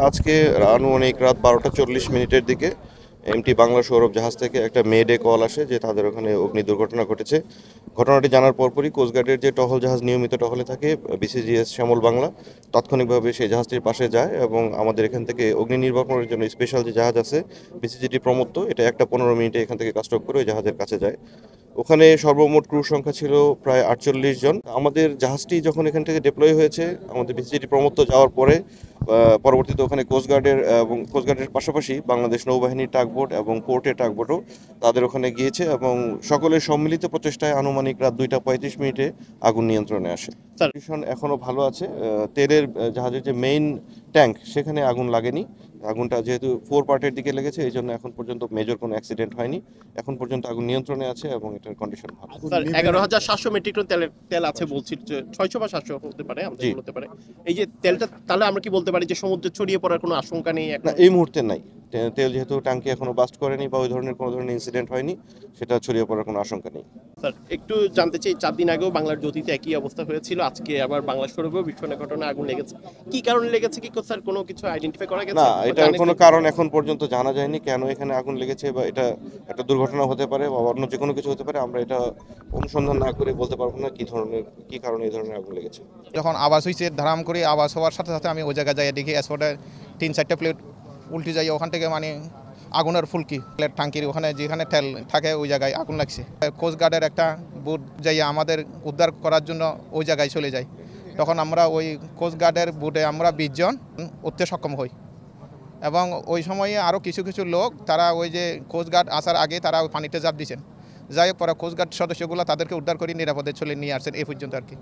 আজকে আনুমানিক রাত 12টা 40 মিনিটের দিকে এমটি বাংলা সৌরভ জাহাজ থেকে একটা মেডে কল আসে যে তাদের ওখানে অগ্নি দুর্ঘটনা ঘটেছে। ঘটনাটি জানার পরপরই কোস্টগার্ডের যে টহল জাহাজ নিয়মিত টহলে থাকে বিসিজিএস শ্যামল বাংলা তাৎক্ষণিকভাবে সেই জাহাজটির পাশে যায় এবং আমাদের এখান থেকে অগ্নি নির্বাপনের জন্য স্পেশাল যে জাহাজ আছে বিসিজিটি প্রমত্ত, এটা 1টা 15 মিনিটে এখান থেকে কাস্টপ করে ওই জাহাজের কাছে যায়। ওখানে সর্বমোট ক্রু সংখ্যা ছিল প্রায় 48 জন। আমাদের জাহাজটি যখন এখান থেকে ডিপ্লয় হয়েছে আমাদের বিসিজিটি প্রমত্ত যাওয়ার পরে পরবর্তীতে ওখানে কোস্টগার্ডের এবং কোস্টগার্ডের পাশাপাশি বাংলাদেশ নৌবাহিনীর টাগবোট এবং পোর্টের টাগবোটও তাদের ওখানে গিয়েছে এবং সকলের সম্মিলিত প্রচেষ্টায় আনুমানিক রাত 2টা 35 মিনিটে আগুন নিয়ন্ত্রণে আসে। কন্ডিশন এখনও ভালো আছে। তেলের জাহাজের যে মেইন ট্যাঙ্ক সেখানে আগুন লাগেনি। আগুনটা যেহেতু 4 পার্টের দিকে লেগেছে এই জন্য এখন পর্যন্ত মেজর কোনো অ্যাক্সিডেন্ট হয়নি। এখন পর্যন্ত আগুন নিয়ন্ত্রণে আছে এবং এটার কন্ডিশন ভালো। স্যার 11,700 মেট্রিক টন তেল আছে বলছিল, যে 600 বা 700 হতে পারে, আমাদের হতে পারে। এই যে তেলটা তাহলে আমরা কি বলতে পারি যে সমুদ্রে ছড়িয়ে পড়ার কোনো আশঙ্কা নেই এখন? না, এই মুহূর্তে নাই। তেল যেহেতু ট্যাঙ্কি এখনো বাস্ট করেনি বা ওই ধরনের কোনো ধরনের ইনসিডেন্ট হয়নি, সেটা ছড়িয়ে পড়ার কোনো আশঙ্কা নেই। স্যার একটু জানতে চাই, 4 দিন আগেও বাংলার জ্যোতিতে একই অবস্থা হয়েছিল, আজকে আবার বাংলা সৌরভেও বিস্ফোরণের ঘটনা আগুন লেগেছে। কি কারণে লেগেছে কি স্যার কোনো কিছু আইডেন্টিফাই করা গেছে? না, এটার কোনো কারণ এখন পর্যন্ত জানা যায়নি কেন এখানে আগুন লেগেছে, বা এটা একটা দুর্ঘটনা হতে পারে বা অন্য যে কোনো কিছু হতে পারে। আমরা এটা অনুসন্ধান না করে বলতে পারবো না কি কারণে এই ধরনের আগুন লেগেছে। যখন আওয়াজ হয়েছে ধারাম করে, আওয়াজ হওয়ার সাথে সাথে আমি ওই জায়গায় যাই, দেখি স্পটে 3-4টা প্লেট উল্টে যাই। ওখান থেকে মানে আগুনের ফুলকি প্লেট ট্যাঙ্কির ওখানে যেখানে তেল থাকে ওই জায়গায় আগুন লাগছে। কোস্টগার্ডের একটা বুট যাই আমাদের উদ্ধার করার জন্য ওই জায়গায় চলে যাই। তখন আমরা ওই কোস্টগার্ডের বুটে আমরা 20 জন উঠতে সক্ষম হই এবং ওই সময়ে আরও কিছু কিছু লোক তারা ওই যে কোস্টগার্ড আসার আগে তারা ওই পানিতে ঝাঁপ দিয়েছেন। যাই হোক, পরে কোস্টগার্ড সদস্যগুলো তাদেরকে উদ্ধার করে নিরাপদে চলে নিয়ে আসছেন এই পর্যন্ত আর কি।